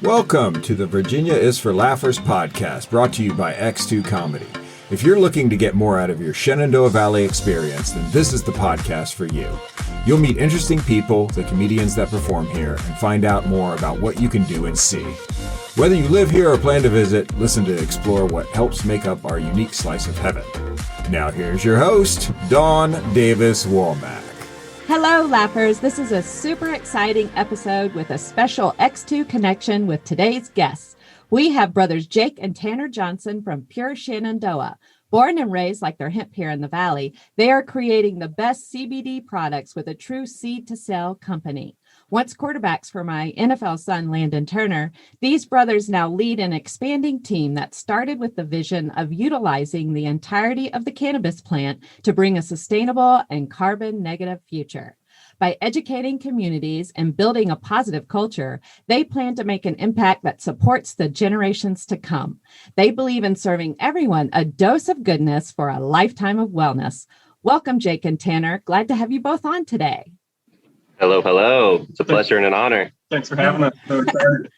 Welcome to the Virginia is for Laughers podcast, brought to you by X2 Comedy. If you're looking to get more out of your Shenandoah Valley experience, then this is the podcast for you. You'll meet interesting people, the comedians that perform here, and find out more about what you can do and see. Whether you live here or plan to visit, listen to explore what helps make up our unique slice of heaven. Now here's your host, Dawn Davis Womack. Hello, Laughers. This is a super exciting episode with a special X2 connection with today's guests. We have brothers Jake and Tanner Johnson from Pure Shenandoah. Born and raised like their hemp here in the Valley, they are creating the best CBD products with a true seed-to-sell company. Once quarterbacks for my NFL son, Landon Turner, these brothers now lead an expanding team that started with the vision of utilizing the entirety of the cannabis plant to bring a sustainable and carbon-negative future. By educating communities and building a positive culture, they plan to make an impact that supports the generations to come. They believe in serving everyone a dose of goodness for a lifetime of wellness. Welcome, Jake and Tanner. Glad to have you both on today. Hello, hello. It's a pleasure and an honor. Thanks for having us. So excited.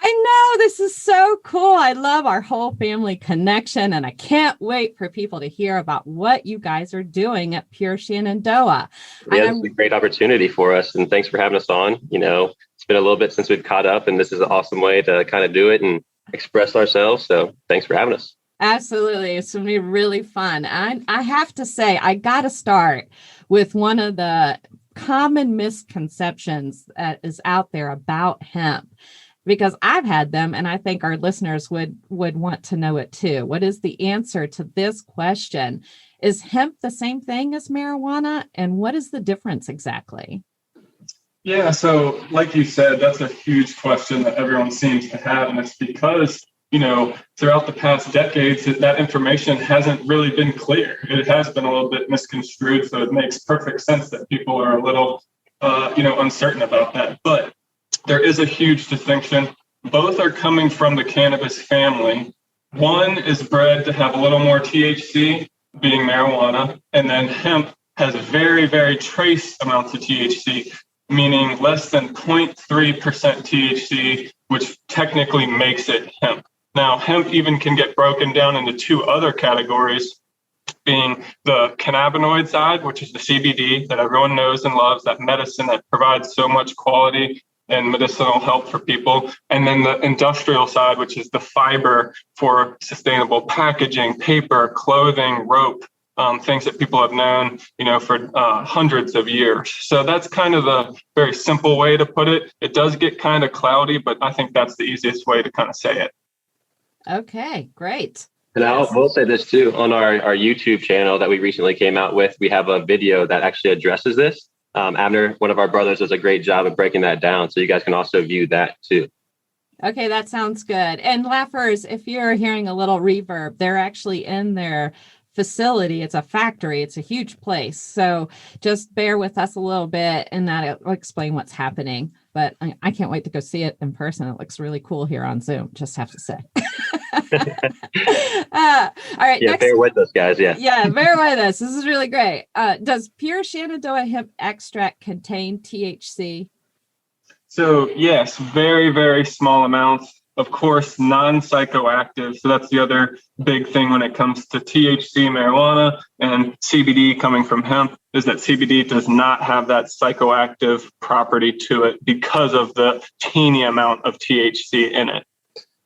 I know, this is so cool. I love our whole family connection, and I can't wait for people to hear about what you guys are doing at Pure Shenandoah. Yeah, it's a great opportunity for us, and thanks for having us on. You know, it's been a little bit since we've caught up, and this is an awesome way to kind of do it and express ourselves. So thanks for having us. Absolutely. It's going to be really fun. I have to say, I got to start with one of the common misconceptions that is out there about hemp, because I've had them, and I think our listeners would want to know it too. What is the answer to this question? Is hemp the same thing as marijuana? And what is the difference exactly? Yeah, so like you said, that's a huge question that everyone seems to have. And it's because, throughout the past decades, that information hasn't really been clear. It has been a little bit misconstrued. So it makes perfect sense that people are a little, uncertain about that. But there is a huge distinction. Both are coming from the cannabis family. One is bred to have a little more THC, being marijuana, and then hemp has very, very trace amounts of THC, meaning less than 0.3% THC, which technically makes it hemp. Now, hemp even can get broken down into two other categories, being the cannabinoid side, which is the CBD that everyone knows and loves, that medicine that provides so much quality and medicinal help for people. And then the industrial side, which is the fiber for sustainable packaging, paper, clothing, rope, things that people have known, for hundreds of years. So that's kind of the very simple way to put it. It does get kind of cloudy, but I think that's the easiest way to kind of say it. Okay, great. And I'll say this too, on our YouTube channel that we recently came out with, we have a video that actually addresses this. Abner, one of our brothers, does a great job of breaking that down. So you guys can also view that too. Okay, that sounds good. And Laughers, if you're hearing a little reverb, they're actually in their facility. It's a factory. It's a huge place. So just bear with us a little bit, and that'll explain what's happening. But I can't wait to go see it in person. It looks really cool here on Zoom, just have to say. All right. Yeah, bear with us, guys. Yeah. Yeah, bear with us. This is really great. Does Pure Shenandoah hemp extract contain THC? So yes, very, very small amounts. Of course, non-psychoactive. So that's the other big thing when it comes to THC, marijuana, and CBD coming from hemp, is that CBD does not have that psychoactive property to it because of the teeny amount of THC in it.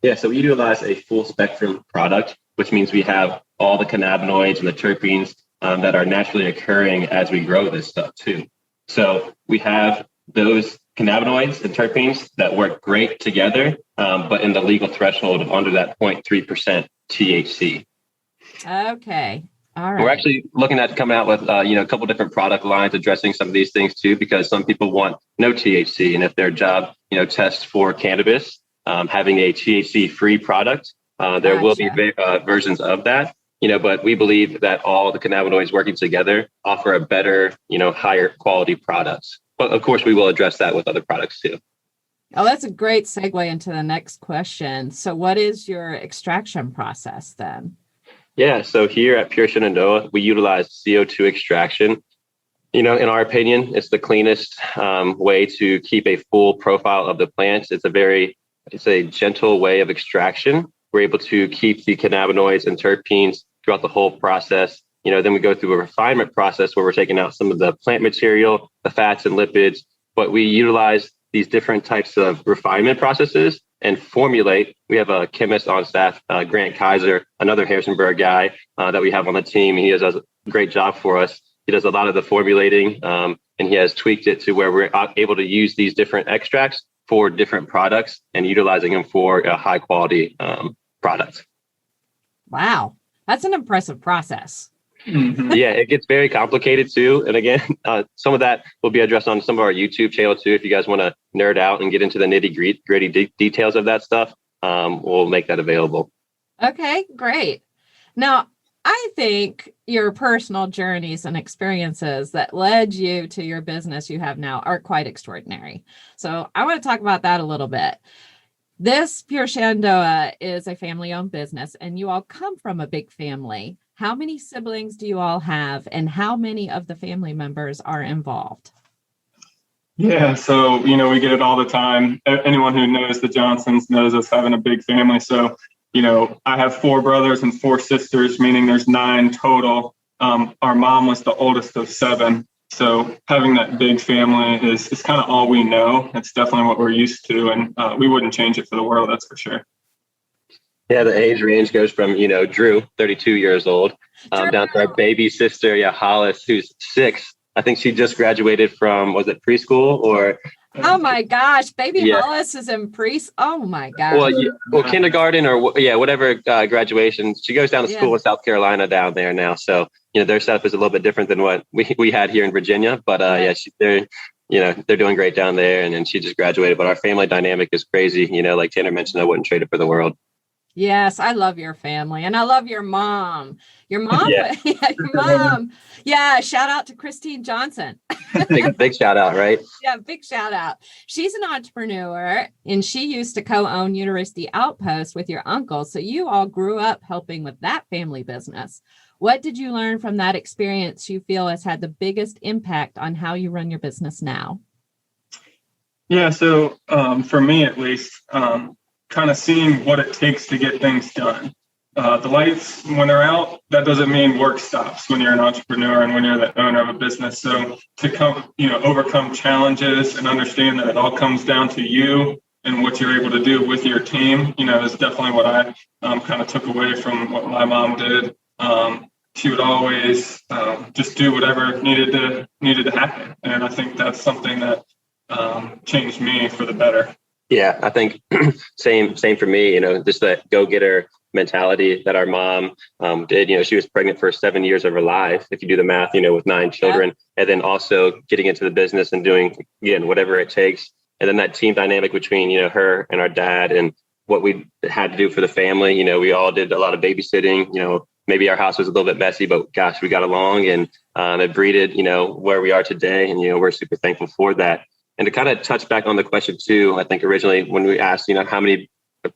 Yeah, so we utilize a full spectrum product, which means we have all the cannabinoids and the terpenes that are naturally occurring as we grow this stuff too. So we have those cannabinoids and terpenes that work great together, but in the legal threshold of under that 0.3% THC. Okay. All right. We're actually looking at coming out with, a couple different product lines addressing some of these things too, because some people want no THC. And if their job, tests for cannabis, having a THC-free product, there will be versions of that, but we believe that all the cannabinoids working together offer a better, higher quality products. But of course, we will address that with other products too. Oh, that's a great segue into the next question. So what is your extraction process then? Yeah, so here at Pure Shenandoah, we utilize CO2 extraction. In our opinion, it's the cleanest way to keep a full profile of the plants. It's a very it's a gentle way of extraction. We're able to keep the cannabinoids and terpenes throughout the whole process. Then we go through a refinement process where we're taking out some of the plant material, the fats and lipids, but we utilize these different types of refinement processes and formulate. We have a chemist on staff, Grant Kaiser, another Harrisonburg guy that we have on the team. He does a great job for us. He does a lot of the formulating, and he has tweaked it to where we're able to use these different extracts for different products and utilizing them for a high quality product. Wow, that's an impressive process. Mm-hmm. Yeah, it gets very complicated too. And again, some of that will be addressed on some of our YouTube channel too. If you guys want to nerd out and get into the nitty gritty details of that stuff, we'll make that available. Okay, great. Now, I think your personal journeys and experiences that led you to your business you have now are quite extraordinary. So I want to talk about that a little bit. This Pure Shenandoah is a family-owned business, and you all come from a big family. How many siblings do you all have, and how many of the family members are involved? Yeah, so, we get it all the time. Anyone who knows the Johnsons knows us having a big family. So, I have 4 brothers and 4 sisters, meaning there's 9 total. Our mom was the oldest of 7. So having that big family is kind of all we know. It's definitely what we're used to, and we wouldn't change it for the world, that's for sure. Yeah, the age range goes from, Drew, 32 years old, down to our baby sister, Hollis, who's 6. I think she just graduated from, was it preschool or? Oh my gosh, baby Hollis is in oh my gosh. Well, kindergarten or whatever graduation. She goes down to school in South Carolina down there now. So, their setup is a little bit different than what we had here in Virginia. But they're doing great down there. And then she just graduated. But our family dynamic is crazy. Like Tanner mentioned, I wouldn't trade it for the world. Yes, I love your family, and I love your mom. Your mom, your mom. Yeah, shout out to Christine Johnson. big shout out, right? Yeah, big shout out. She's an entrepreneur, and she used to co-own University Outpost with your uncle. So you all grew up helping with that family business. What did you learn from that experience you feel has had the biggest impact on how you run your business now? Yeah, so for me at least, kind of seeing what it takes to get things done. The lights, when they're out, that doesn't mean work stops when you're an entrepreneur and when you're the owner of a business. So to overcome challenges and understand that it all comes down to you and what you're able to do with your team, is definitely what I kind of took away from what my mom did. She would always just do whatever needed to happen. And I think that's something that changed me for the better. Yeah, I think same for me, just that go-getter mentality that our mom did. She was pregnant for 7 years of her life, if you do the math, with 9 children, and then also getting into the business and doing, again, whatever it takes. And then that team dynamic between, her and our dad and what we had to do for the family. We all did a lot of babysitting. Maybe our house was a little bit messy, but gosh, we got along, and it breeded, where we are today. And, we're super thankful for that. And to kind of touch back on the question too, I think originally when we asked, how many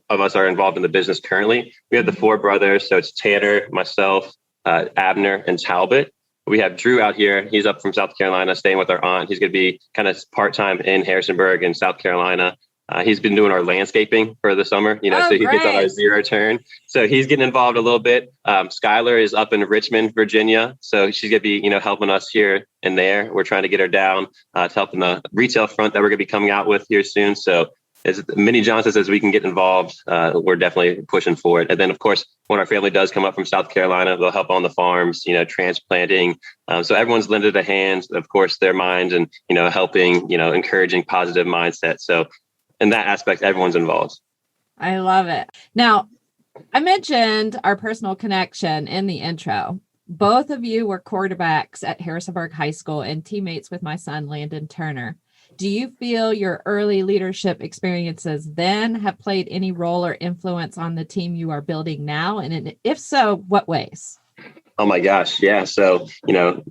of us are involved in the business currently, we have the 4 brothers. So it's Tanner, myself, Abner, and Talbot. We have Drew out here. He's up from South Carolina, staying with our aunt. He's going to be kind of part-time in Harrisonburg in South Carolina. He's been doing our landscaping for the summer, so he gets on our 0 turn. So he's getting involved a little bit. Skylar is up in Richmond, Virginia. So she's going to be, helping us here and there. We're trying to get her down to help in the retail front that we're going to be coming out with here soon. So as many Johnsons as we can get involved, we're definitely pushing for it. And then, of course, when our family does come up from South Carolina, they'll help on the farms, transplanting. So everyone's lended a hand, of course, their minds and, helping, encouraging positive mindset. So in that aspect, everyone's involved. I love it. Now, I mentioned our personal connection in the intro. Both of you were quarterbacks at Harrisonburg High School and teammates with my son, Landon Turner. Do you feel your early leadership experiences then have played any role or influence on the team you are building now? And if so, what ways? Oh my gosh. Yeah. So,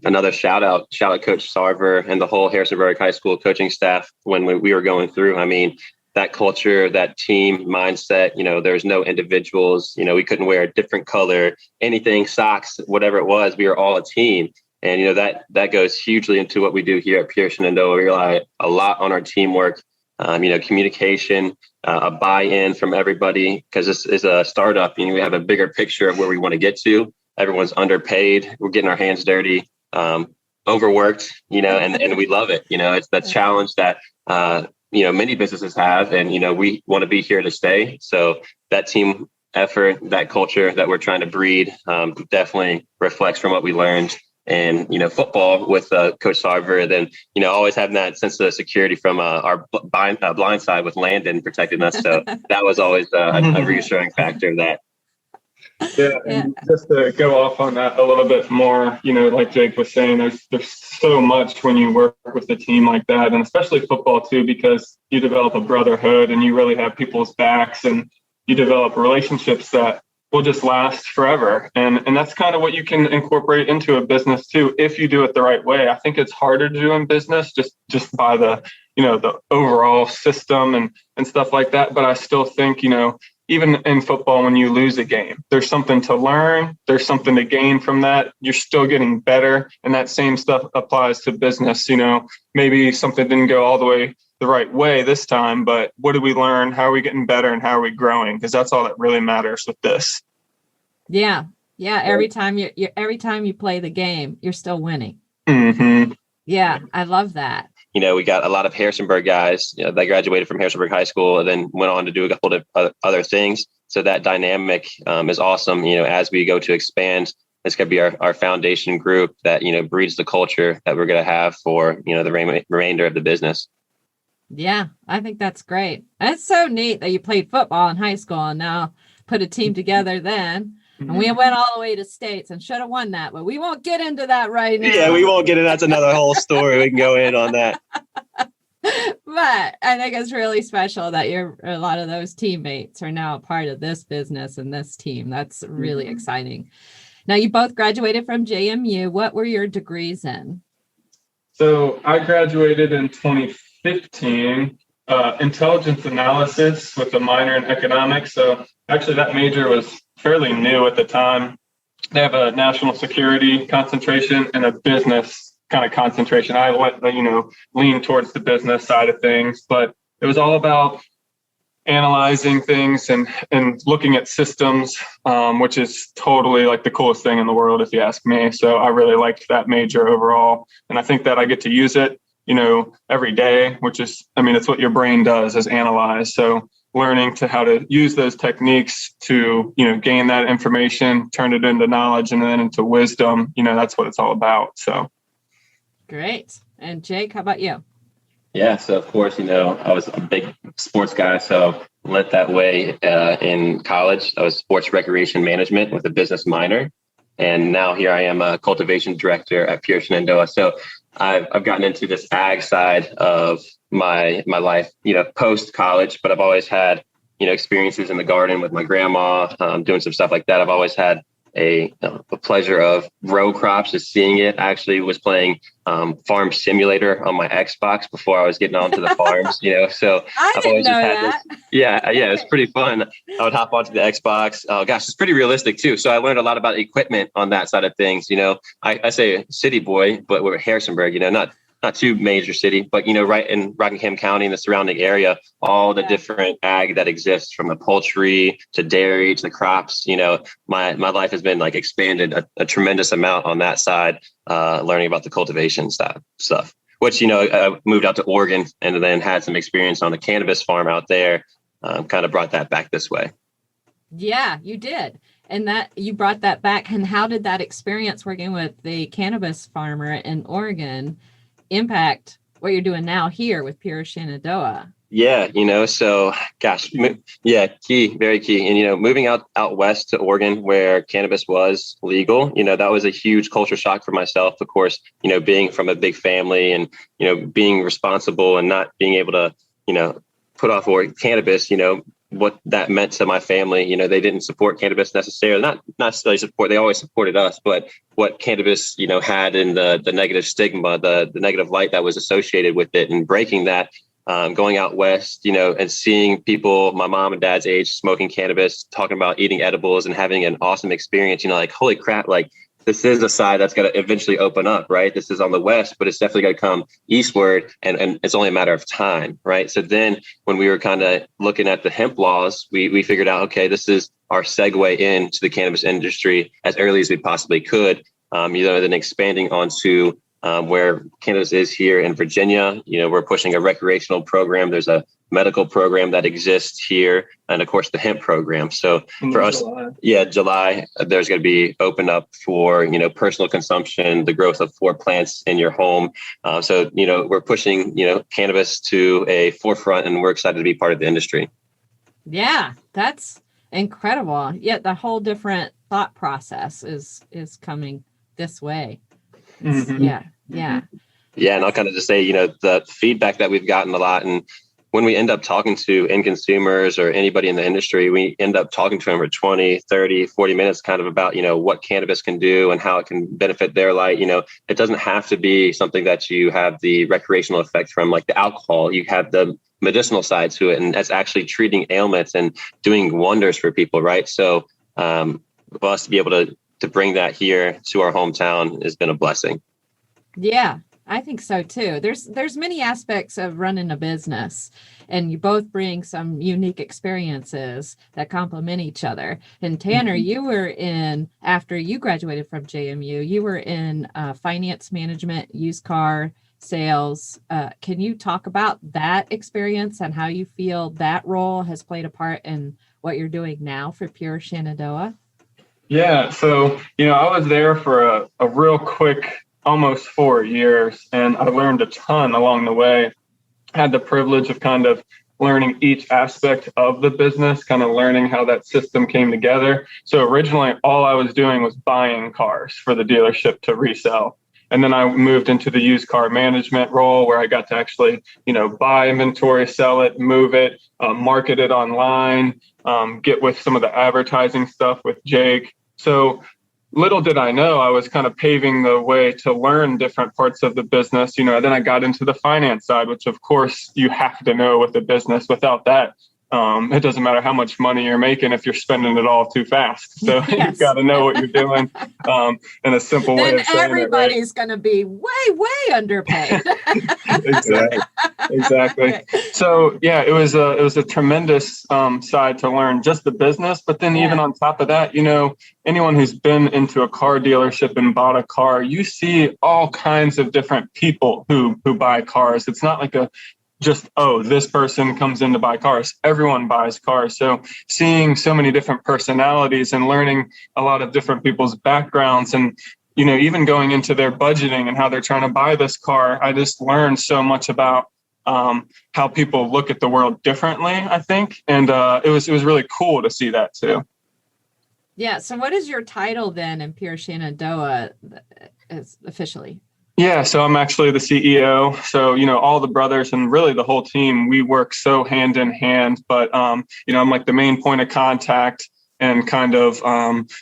another shout out Coach Sarver and the whole Harrisonburg High School coaching staff when we were going through. I mean, that culture, that team mindset, there's no individuals, we couldn't wear a different color, anything, socks, whatever it was. We were all a team. And, that goes hugely into what we do here at Pure Shenandoah. We rely a lot on our teamwork. communication, a buy-in from everybody, because this is a startup. We have a bigger picture of where we want to get to. Everyone's underpaid. We're getting our hands dirty, overworked, and we love it. It's the challenge that, many businesses have, and, we want to be here to stay. So that team effort, that culture that we're trying to breed, definitely reflects from what we learned in, football with Coach Sarver. Then, always having that sense of security from our blind side with Landon protecting us. So that was always a reassuring factor of that. Yeah, and just to go off on that a little bit more, like Jake was saying, there's so much when you work with a team like that, and especially football too, because you develop a brotherhood and you really have people's backs, and you develop relationships that will just last forever. And that's kind of what you can incorporate into a business too, if you do it the right way. I think it's harder to do in business just by the, the overall system and stuff like that. But I still think, even in football, when you lose a game, there's something to learn. There's something to gain from that. You're still getting better. And that same stuff applies to business. Maybe something didn't go all the way the right way this time, but what did we learn? How are we getting better, and how are we growing? Because that's all that really matters with this. Yeah. Every time you play the game, you're still winning. Mm-hmm. Yeah. I love that. We got a lot of Harrisonburg guys that graduated from Harrisonburg High School and then went on to do a couple of other things. So that dynamic is awesome. As we go to expand, this could be our foundation group that, breeds the culture that we're going to have for, the remainder of the business. Yeah, I think that's great. It's so neat that you played football in high school and now put a team together then. And we went all the way to states and should have won that, but we won't get into that right now. Yeah, we won't get into that's another whole story. We can go in on that. But I think it's really special that a lot of those teammates are now a part of this business and this team. That's really exciting. Now, you both graduated from JMU. What were your degrees in? So I graduated in 2015, intelligence analysis with a minor in economics. So actually that major was fairly new at the time. They have a national security concentration and a business kind of concentration. I went, lean towards the business side of things, but it was all about analyzing things and looking at systems, which is totally like the coolest thing in the world, if you ask me. So I really liked that major overall. And I think that I get to use it, every day, which is, it's what your brain does, is analyze. So learning how to use those techniques to, gain that information, turn it into knowledge and then into wisdom, that's what it's all about. So. Great. And Jake, how about you? Yeah. So of course, I was a big sports guy. So led that way in college. I was sports recreation management with a business minor. And now here I am a cultivation director at Pure Shenandoah. So I've gotten into this ag side of my life, post college, but I've always had, experiences in the garden with my grandma, doing some stuff like that. I've always had a pleasure of row crops, just seeing it. I actually was playing Farm Simulator on my Xbox before I was getting onto the farms, so I've always just had this. Yeah, it's pretty fun. I would hop onto the Xbox. Oh gosh, it's pretty realistic too. So I learned a lot about equipment on that side of things. I say city boy, but we're Harrisonburg, not too major city, but right in Rockingham County and the surrounding area, all the different ag that exists, from the poultry to dairy to the crops. My life has been expanded a tremendous amount on that side, learning about the cultivation stuff, which, I moved out to Oregon and then had some experience on a cannabis farm out there, kind of brought that back this way. Yeah, you did. And that you brought that back. And how did that experience working with the cannabis farmer in Oregon impact what you're doing now here with Pure Shenandoah? Yeah, so gosh, key, very key. And, moving out west to Oregon where cannabis was legal, that was a huge culture shock for myself. Of course, being from a big family and, being responsible and not being able to, put off cannabis, what that meant to my family. They didn't support cannabis necessarily, not necessarily support. They always supported us, but what cannabis, had in the negative stigma, the negative light that was associated with it, and breaking that, going out west, and seeing people my mom and dad's age smoking cannabis, talking about eating edibles and having an awesome experience, holy crap, this is a side that's going to eventually open up, right? This is on the west, but it's definitely going to come eastward, and it's only a matter of time, right? So then when we were kind of looking at the hemp laws, we figured out, okay, this is our segue into the cannabis industry as early as we possibly could, then expanding onto where cannabis is here in Virginia. We're pushing a recreational program. There's a medical program that exists here, and of course the hemp program. So for us, July, there's going to be open up for, personal consumption, the growth of 4 plants in your home. So we're pushing, cannabis to a forefront, and we're excited to be part of the industry. Yeah, that's incredible. Yet the whole different thought process is coming this way. Mm-hmm. Yeah. And I'll kind of just say, the feedback that we've gotten a lot, and when we end up talking to end consumers or anybody in the industry, we end up talking to them for 20, 30, 40 minutes kind of about, what cannabis can do and how it can benefit their life. It doesn't have to be something that you have the recreational effect from, like the alcohol. You have the medicinal side to it, and that's actually treating ailments and doing wonders for people, right? So for us to be able to bring that here to our hometown has been a blessing. Yeah, I think so too. There's many aspects of running a business, and you both bring some unique experiences that complement each other. And Tanner, you were after you graduated from JMU, you were in finance management, used car sales. Can you talk about that experience and how you feel that role has played a part in what you're doing now for Pure Shenandoah? Yeah, so, I was there for a real quick, almost 4 years, and I learned a ton along the way. I had the privilege of kind of learning each aspect of the business, kind of learning how that system came together. So originally, all I was doing was buying cars for the dealership to resell. And then I moved into the used car management role where I got to actually, buy inventory, sell it, move it, market it online, get with some of the advertising stuff with Jake. So little did I know I was kind of paving the way to learn different parts of the business. Then I got into the finance side, which of course you have to know with the business. Without that, it doesn't matter how much money you're making if you're spending it all too fast. So you've got to know what you're doing. In a simple way then of saying everybody's going to be way underpaid. Exactly. Okay. So yeah, it was a tremendous side to learn just the business, but then even on top of that, anyone who's been into a car dealership and bought a car, you see all kinds of different people who buy cars. It's not like this person comes in to buy cars. Everyone buys cars. So seeing so many different personalities and learning a lot of different people's backgrounds and, even going into their budgeting and how they're trying to buy this car, I just learned so much about how people look at the world differently, I think. And it was really cool to see that too. Yeah. So what is your title then in Pure Shenandoah officially? Yeah, so I'm actually the CEO. So, all the brothers and really the whole team, we work so hand in hand. But, I'm like the main point of contact and kind of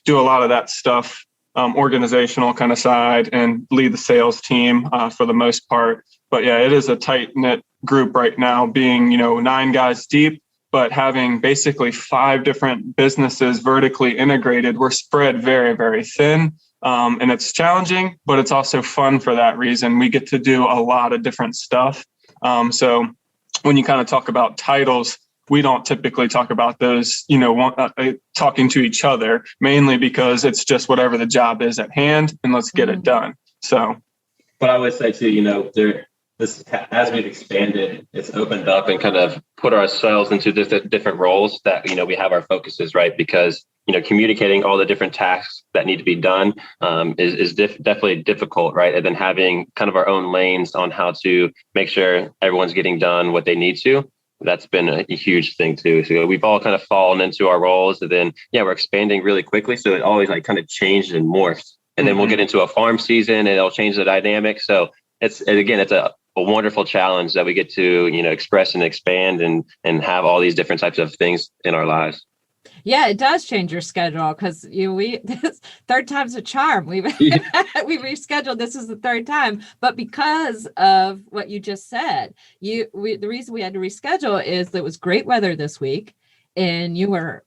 do a lot of that stuff, organizational kind of side, and lead the sales team for the most part. But yeah, it is a tight knit group right now, being, 9 guys deep, but having basically 5 different businesses vertically integrated. We're spread very, very thin. And it's challenging, but it's also fun for that reason. We get to do a lot of different stuff. So when you kind of talk about titles, we don't typically talk about those, talking to each other, mainly because it's just whatever the job is at hand and let's get it done. So, but I would say too, as we've expanded, it's opened up and kind of put ourselves into different roles that, we have our focuses, right? Because, communicating all the different tasks that need to be done is definitely difficult, right? And then having kind of our own lanes on how to make sure everyone's getting done what they need to. That's been a huge thing too. So we've all kind of fallen into our roles, and then, we're expanding really quickly. So it always kind of changes and morphs. And then we'll get into a farm season and it'll change the dynamic. So it's a wonderful challenge that we get to, express and expand and have all these different types of things in our lives. Yeah, it does change your schedule because third time's a charm. We rescheduled. This is the third time, but because of what you just said, the reason we had to reschedule is that it was great weather this week, and you were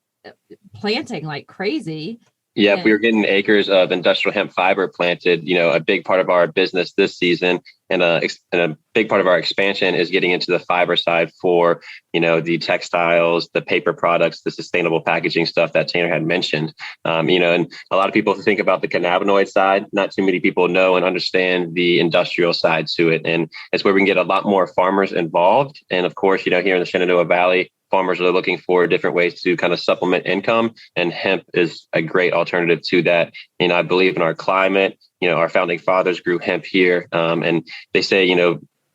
planting like crazy, Yeah, if we were getting acres of industrial hemp fiber planted, a big part of our business this season and a big part of our expansion is getting into the fiber side for, the textiles, the paper products, the sustainable packaging stuff that Tanner had mentioned. And a lot of people think about the cannabinoid side. Not too many people know and understand the industrial side to it. And it's where we can get a lot more farmers involved. And of course, here in the Shenandoah Valley, farmers are looking for different ways to kind of supplement income, and hemp is a great alternative to that. I believe in our climate. Our founding fathers grew hemp here, and they say,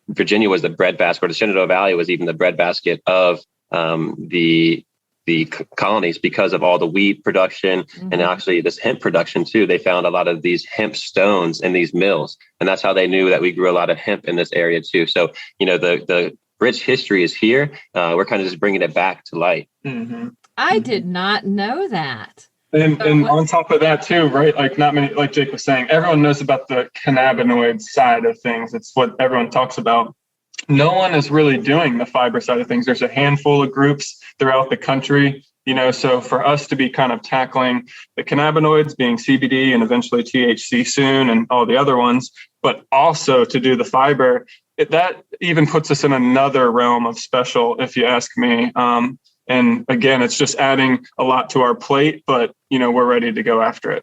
Virginia was the breadbasket, or the Shenandoah Valley was even the breadbasket of the colonies because of all the weed production and actually this hemp production too. They found a lot of these hemp stones in these mills, and that's how they knew that we grew a lot of hemp in this area too. So, the rich history is here. We're kind of just bringing it back to light. I did not know that. And on top of that too, right? Like not many, like Jake was saying, everyone knows about the cannabinoid side of things. It's what everyone talks about. No one is really doing the fiber side of things. There's a handful of groups throughout the country, so for us to be kind of tackling the cannabinoids being CBD and eventually THC soon and all the other ones, but also to do the fiber, that even puts us in another realm of special, if you ask me. And again, it's just adding a lot to our plate, but, we're ready to go after it.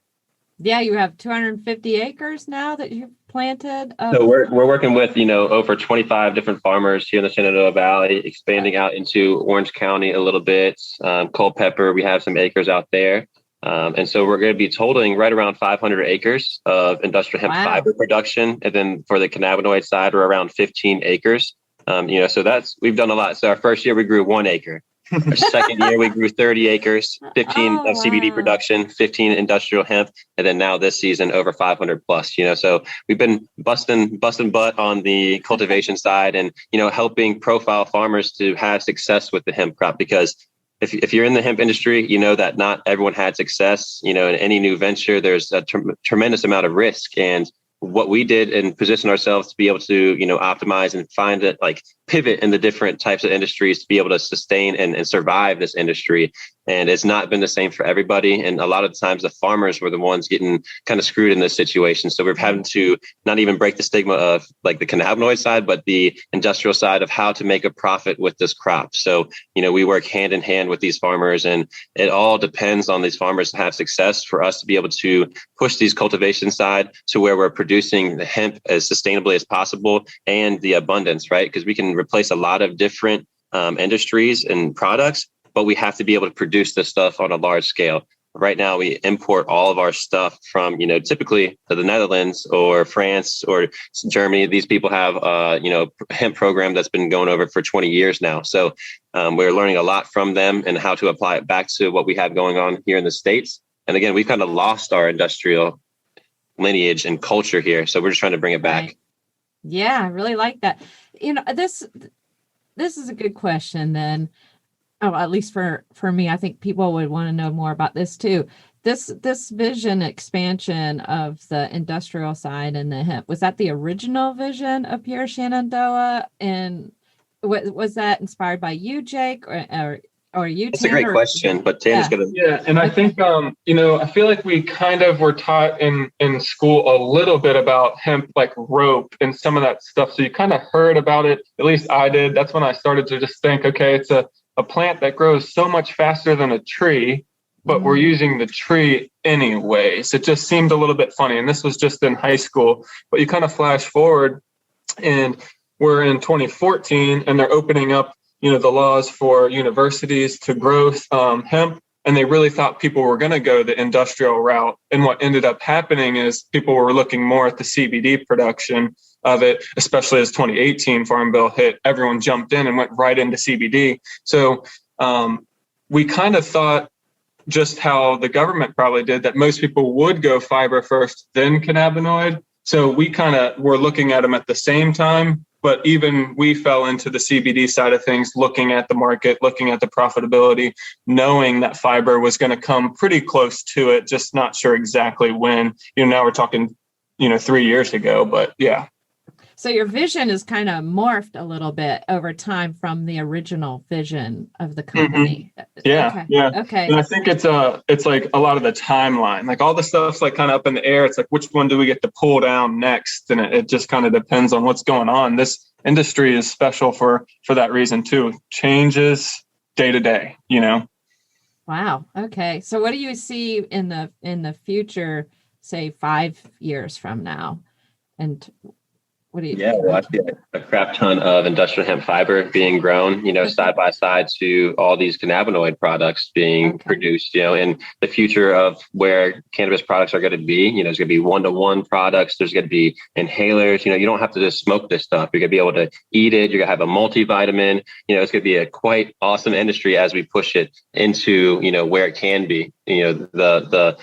Yeah, you have 250 acres now that you've planted. So we're working with, over 25 different farmers here in the Shenandoah Valley, expanding out into Orange County a little bit. Culpeper, we have some acres out there. And so we're going to be totaling right around 500 acres of industrial hemp fiber production. And then for the cannabinoid side, we're around 15 acres. So we've done a lot. So our first year we grew 1 acre. Our second year we grew 30 acres, 15 of CBD production, 15 industrial hemp. And then now this season over 500 plus, so we've been busting butt on the cultivation side and, helping profile farmers to have success with the hemp crop, because if you're in the hemp industry, you know that not everyone had success. In any new venture, there's a tremendous amount of risk. And what we did and position ourselves to be able to, optimize and find it, like pivot in the different types of industries to be able to sustain and survive this industry. And it's not been the same for everybody. And a lot of the times the farmers were the ones getting kind of screwed in this situation. So we're having to not even break the stigma of like the cannabinoid side, but the industrial side of how to make a profit with this crop. So, we work hand in hand with these farmers, and it all depends on these farmers to have success for us to be able to push these cultivation side to where we're producing the hemp as sustainably as possible and the abundance, right? Because we can replace a lot of different industries and products, but we have to be able to produce this stuff on a large scale. Right now, we import all of our stuff from, typically to the Netherlands or France or Germany. These people have, hemp program that's been going over for 20 years now. So we're learning a lot from them and how to apply it back to what we have going on here in the States. And again, we've kind of lost our industrial lineage and culture here. So we're just trying to bring it back. Right. Yeah, I really like that. This is a good question then. Oh, at least for me, I think people would want to know more about this too. This vision expansion of the industrial side and the hemp, was that the original vision of Pure Shenandoah? And was that inspired by you, Jake, or you? It's a great question, but Tanner's going to. Yeah, and I think I feel like we kind of were taught in school a little bit about hemp, like rope and some of that stuff. So you kind of heard about it. At least I did. That's when I started to just think, okay, it's a plant that grows so much faster than a tree, but we're using the tree anyways. It just seemed a little bit funny. And this was just in high school, but you kind of flash forward and we're in 2014 and they're opening up, the laws for universities to grow hemp. And they really thought people were going to go the industrial route. And what ended up happening is people were looking more at the CBD production of it, especially as 2018 Farm Bill hit. Everyone jumped in and went right into CBD. So we kind of thought, just how the government probably did, that most people would go fiber first, then cannabinoid. So we kind of were looking at them at the same time. But even we fell into the CBD side of things, looking at the market, looking at the profitability, knowing that fiber was going to come pretty close to it, just not sure exactly when. Now we're talking, 3 years ago, but yeah. So your vision is kind of morphed a little bit over time from the original vision of the company. Yeah. Okay. And I think it's like a lot of the timeline, like all the stuff's like kind of up in the air. It's like, which one do we get to pull down next? And it just kind of depends on what's going on. This industry is special for that reason too. Changes day to day, Wow. Okay. So what do you see in the future, say 5 years from now? And what do you? Yeah, well, I see a crap ton of industrial hemp fiber being grown, side by side to all these cannabinoid products being produced, and the future of where cannabis products are going to be, there's going to be one-to-one products. There's going to be inhalers. You don't have to just smoke this stuff. You're going to be able to eat it. You're going to have a multivitamin. It's going to be a quite awesome industry as we push it into, where it can be. The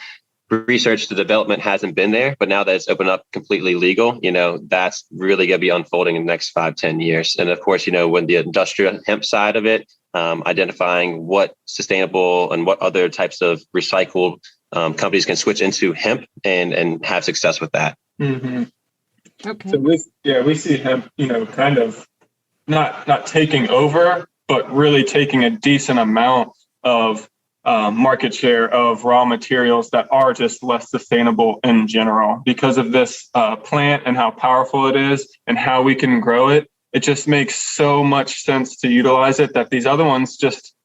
research to development hasn't been there, but now that it's opened up completely legal, that's really going to be unfolding in the next 5-10 years. And of course, when the industrial hemp side of it, identifying what sustainable and what other types of recycled companies can switch into hemp and have success with that. Mm-hmm. Okay. So we see hemp, kind of not taking over, but really taking a decent amount of market share of raw materials that are just less sustainable in general. Because of this plant and how powerful it is and how we can grow it, it just makes so much sense to utilize it that these other ones just,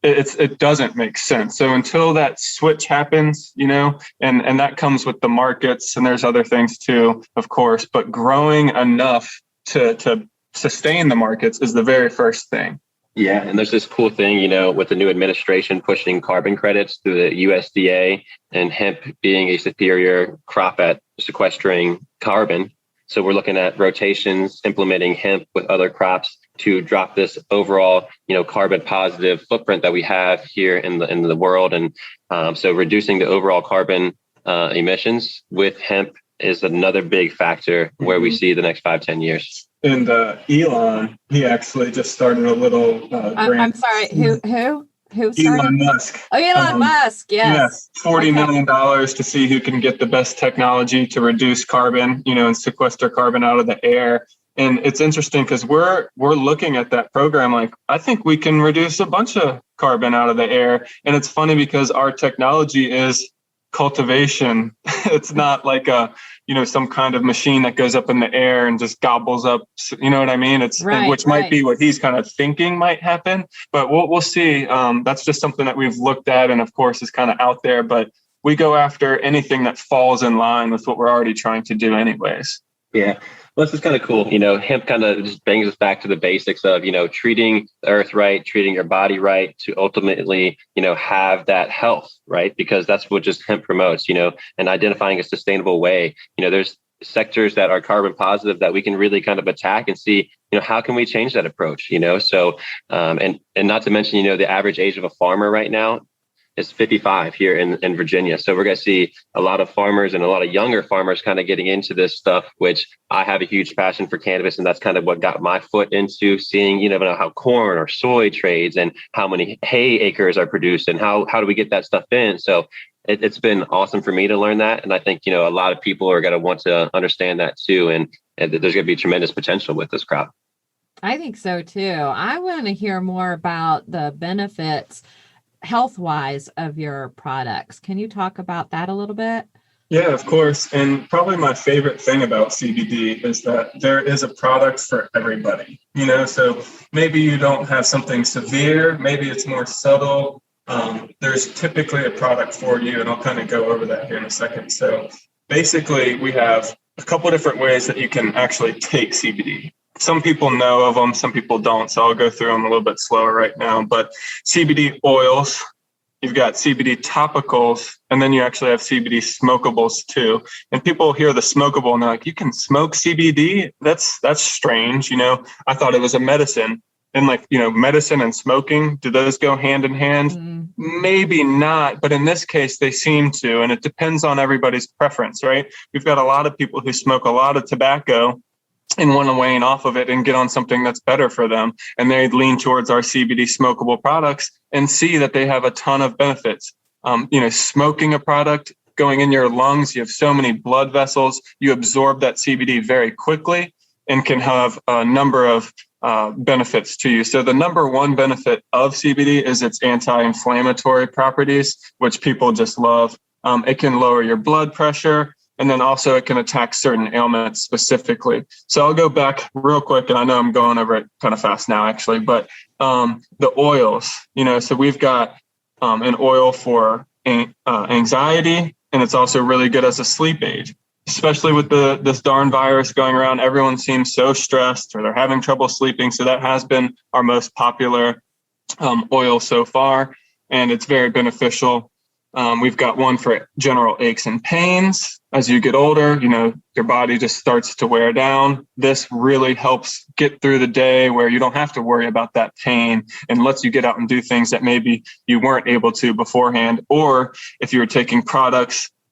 it doesn't make sense. So until that switch happens, and that comes with the markets, and there's other things too, of course, but growing enough to sustain the markets is the very first thing. Yeah. And there's this cool thing, with the new administration pushing carbon credits through the USDA and hemp being a superior crop at sequestering carbon. So we're looking at rotations, implementing hemp with other crops to drop this overall, carbon positive footprint that we have here in the world. And so reducing the overall carbon emissions with hemp is another big factor where we see the next 5-10 years. And Elon, he actually just started a little grant. I'm sorry, who started? Elon Musk. Oh, Elon Musk, yes. $40 million to see who can get the best technology to reduce carbon, and sequester carbon out of the air. And it's interesting because we're looking at that program like, I think we can reduce a bunch of carbon out of the air. And it's funny because our technology is cultivation. It's not like some kind of machine that goes up in the air and just gobbles up, you know what I mean? It's which might be what he's kind of thinking might happen, but we'll see. That's just something that we've looked at and of course is kind of out there, but we go after anything that falls in line with what we're already trying to do anyways. Yeah. Well, this is kind of cool. Hemp kind of just brings us back to the basics of, treating the earth right, treating your body right to ultimately, have that health, right? Because that's what just hemp promotes, and identifying a sustainable way. There's sectors that are carbon positive that we can really kind of attack and see, how can we change that approach, So, and not to mention, the average age of a farmer right now is 55 here in Virginia. So we're going to see a lot of farmers and a lot of younger farmers kind of getting into this stuff, which I have a huge passion for cannabis. And that's kind of what got my foot into seeing, how corn or soy trades and how many hay acres are produced and how do we get that stuff in? So it's been awesome for me to learn that. And I think, a lot of people are going to want to understand that too. And there's going to be tremendous potential with this crop. I think so too. I want to hear more about the benefits health-wise of your products. Can you talk about that a little bit? Yeah, of course. And probably my favorite thing about CBD is that there is a product for everybody, so maybe you don't have something severe, maybe it's more subtle. There's typically a product for you, and I'll kind of go over that here in a second. So basically we have a couple of different ways that you can actually take CBD. Some people know of them, some people don't. So I'll go through them a little bit slower right now. But CBD oils, you've got CBD topicals, and then you actually have CBD smokables too. And people hear the smokable and they're like, you can smoke CBD? That's strange. I thought it was a medicine. And medicine and smoking, do those go hand in hand? Mm-hmm. Maybe not, but in this case, they seem to. And it depends on everybody's preference, right? We've got a lot of people who smoke a lot of tobacco and want to wane off of it and get on something that's better for them. And they lean towards our CBD smokable products and see that they have a ton of benefits. Smoking a product going in your lungs, you have so many blood vessels, you absorb that CBD very quickly. and can have a number of benefits to you. So the number one benefit of CBD is its anti-inflammatory properties, which people just love. It can lower your blood pressure, and then also it can attack certain ailments specifically. So I'll go back real quick, and I know I'm going over it kind of fast now, actually, but the oils, so we've got an oil for anxiety, and it's also really good as a sleep aid. Especially with this darn virus going around, everyone seems so stressed or they're having trouble sleeping. So that has been our most popular oil so far, and it's very beneficial. We've got one for general aches and pains. As you get older, your body just starts to wear down. This really helps get through the day where you don't have to worry about that pain and lets you get out and do things that maybe you weren't able to beforehand. Or if you were taking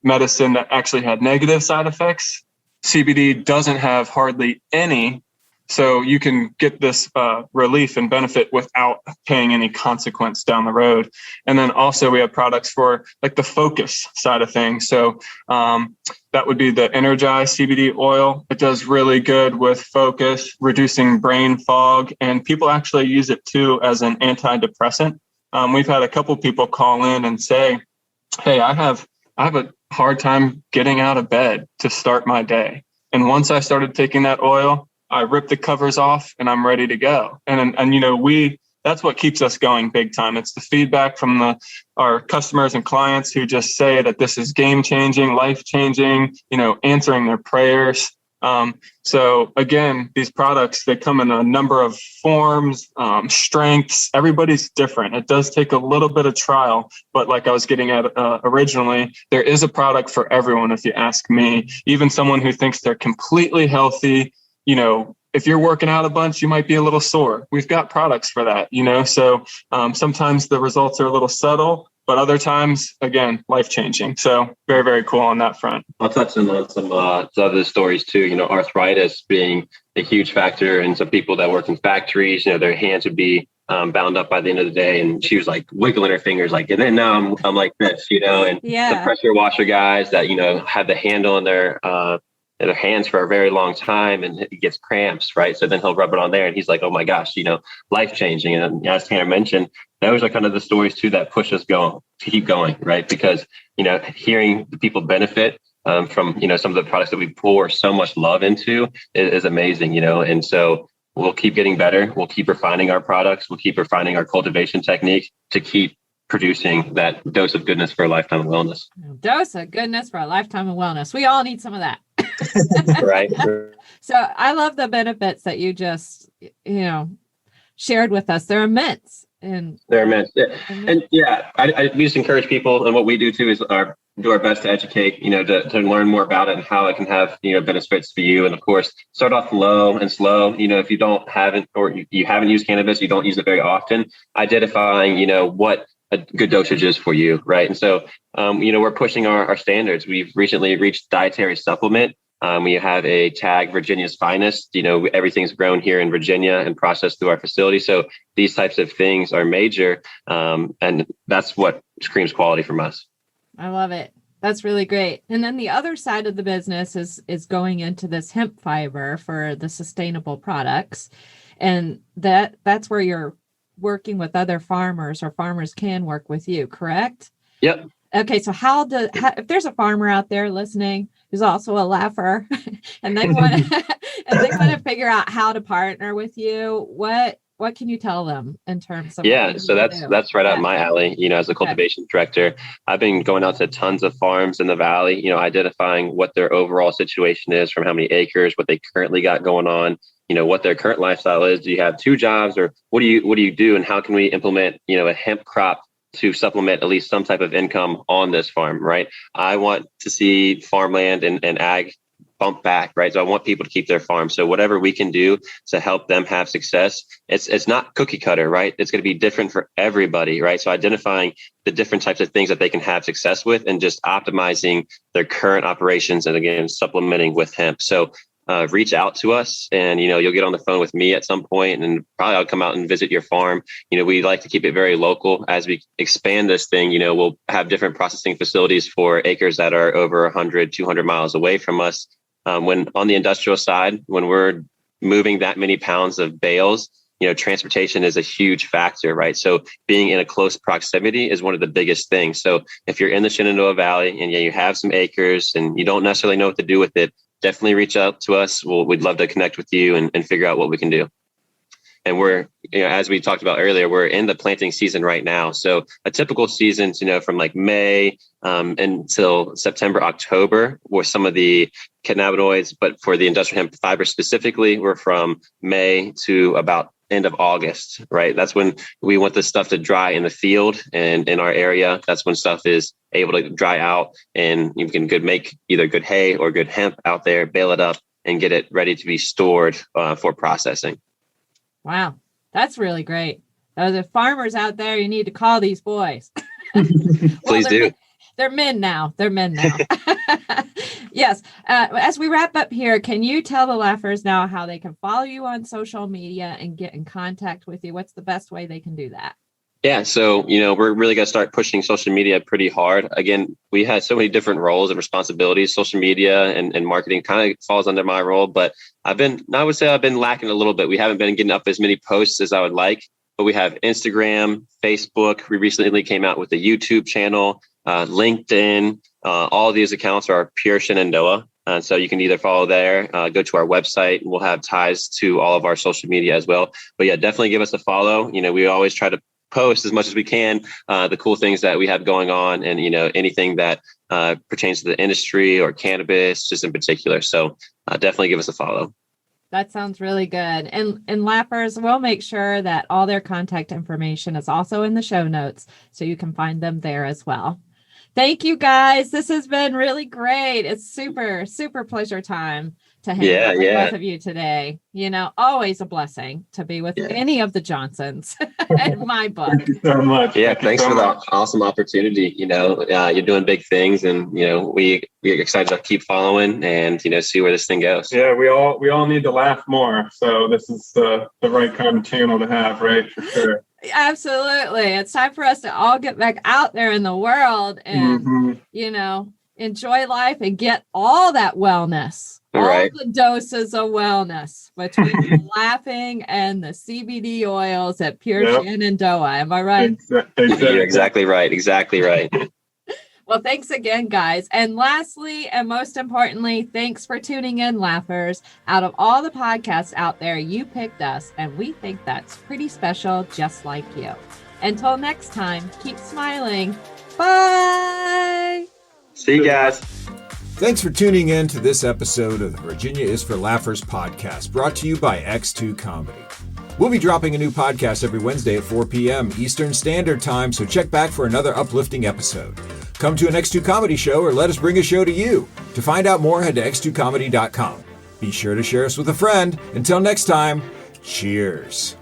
medicine that actually had negative side effects, CBD doesn't have hardly any. So you can get this relief and benefit without paying any consequence down the road. And then also we have products for like the focus side of things. So that would be the Energize CBD oil. It does really good with focus, reducing brain fog, and people actually use it too as an antidepressant. We've had a couple people call in and say, hey, I have a hard time getting out of bed to start my day. And once I started taking that oil, I ripped the covers off and I'm ready to go. And that's what keeps us going big time. It's the feedback from our customers and clients who just say that this is game changing, life changing, answering their prayers. So again, these products, they come in a number of forms, strengths. Everybody's different. It does take a little bit of trial, but like I was getting at originally, there is a product for everyone. If you ask me, even someone who thinks they're completely healthy, if you're working out a bunch, you might be a little sore. We've got products for that, So sometimes the results are a little subtle, but other times, again, life-changing. So very, very cool on that front. I'll touch on some other stories too, arthritis being a huge factor in some people that work in factories, their hands would be bound up by the end of the day. And she was like wiggling her fingers and then now I'm like this, and the pressure washer guys that, have the handle in their hands for a very long time and it gets cramps, right? So then he'll rub it on there and he's like, oh my gosh, life changing. And as Tanner mentioned, those are kind of the stories too that push us to keep going, right? Because, hearing the people benefit from, some of the products that we pour so much love into is amazing, and so we'll keep getting better. We'll keep refining our products. We'll keep refining our cultivation technique to keep producing that dose of goodness for a lifetime of wellness. Dose of goodness for a lifetime of wellness. We all need some of that. Right. So I love the benefits that you just, shared with us. They're immense. They're immense. Yeah. And we just encourage people, and what we do too is do our best to educate, to learn more about it and how it can have, benefits for you. And of course, start off low and slow. If you you haven't used cannabis, you don't use it very often, identifying, what a good dosage is for you, right? And so, we're pushing our standards. We've recently reached dietary supplement. We have a tag, Virginia's Finest. Everything's grown here in Virginia and processed through our facility. So these types of things are major, and that's what screams quality from us. I love it. That's really great. And then the other side of the business is going into this hemp fiber for the sustainable products, and that's where you're working with other farmers, or farmers can work with you, correct? Yep. Okay. So if there's a farmer out there listening who's also a laugher and they want to figure out how to partner with you, what can you tell them in terms of? So that's right up my alley. As a cultivation director, I've been going out to tons of farms in the valley, identifying what their overall situation is, from how many acres, what they currently got going on, what their current lifestyle is. Do you have two jobs, or what do you do? And how can we implement, a hemp crop to supplement at least some type of income on this farm, right? I want to see farmland and ag bump back, right? So I want people to keep their farm. So whatever we can do to help them have success, it's not cookie cutter, right? It's going to be different for everybody, right? So identifying the different types of things that they can have success with and just optimizing their current operations, and again, supplementing with hemp. So reach out to us, and, you'll get on the phone with me at some point, and probably I'll come out and visit your farm. We like to keep it very local. As we expand this thing, we'll have different processing facilities for acres that are over 100, 200 miles away from us. When on the industrial side, when we're moving that many pounds of bales, transportation is a huge factor, right? So being in a close proximity is one of the biggest things. So if you're in the Shenandoah Valley and you have some acres and you don't necessarily know what to do with it, definitely reach out to us. We'd love to connect with you and figure out what we can do. And we're, as we talked about earlier, we're in the planting season right now. So a typical season, from like May until September, October, were some of the cannabinoids. But for the industrial hemp fiber specifically, we're from May to about end of August, right? That's when we want the stuff to dry in the field and in our area. That's when stuff is able to dry out and you can make either good hay or good hemp out there, bale it up and get it ready to be stored for processing. Wow, that's really great. The farmers out there, you need to call these boys. Please do. They're men now. Yes. As we wrap up here, can you tell the Laughers now how they can follow you on social media and get in contact with you? What's the best way they can do that? Yeah. So, we're really going to start pushing social media pretty hard. Again, we had so many different roles and responsibilities. Social media and marketing kind of falls under my role, but I would say I've been lacking a little bit. We haven't been getting up as many posts as I would like, but we have Instagram, Facebook. We recently came out with a YouTube channel, LinkedIn. All of these accounts are Pure Shenandoah. So you can either follow there, go to our website, and we'll have ties to all of our social media as well. But yeah, definitely give us a follow. We always try to post as much as we can, the cool things that we have going on and, anything that pertains to the industry or cannabis just in particular. So definitely give us a follow. That sounds really good. And Laughers, we'll make sure that all their contact information is also in the show notes so you can find them there as well. Thank you guys. This has been really great. It's super, super pleasure time to hang out with both of you today. Always a blessing to be with any of the Johnsons in my book. Thank you so much. Yeah, thanks for that awesome opportunity. You're doing big things, and we're excited to keep following and see where this thing goes. Yeah, we all need to laugh more. So this is the right kind of channel to have, right? For sure. Absolutely. It's time for us to all get back out there in the world and, enjoy life and get all that wellness, all the doses of wellness between laughing and the CBD oils at Pure Shenandoah. Am I right? You're exactly right. Exactly right. Well, thanks again, guys. And lastly, and most importantly, thanks for tuning in, Laughers. Out of all the podcasts out there, you picked us, and we think that's pretty special, just like you. Until next time, keep smiling. Bye. See you guys. Thanks for tuning in to this episode of the Virginia is for Laughers podcast, brought to you by X2 Comedy. We'll be dropping a new podcast every Wednesday at 4 p.m. Eastern Standard Time, so check back for another uplifting episode. Come to an X2 Comedy show or let us bring a show to you. To find out more, head to x2comedy.com. Be sure to share us with a friend. Until next time, cheers.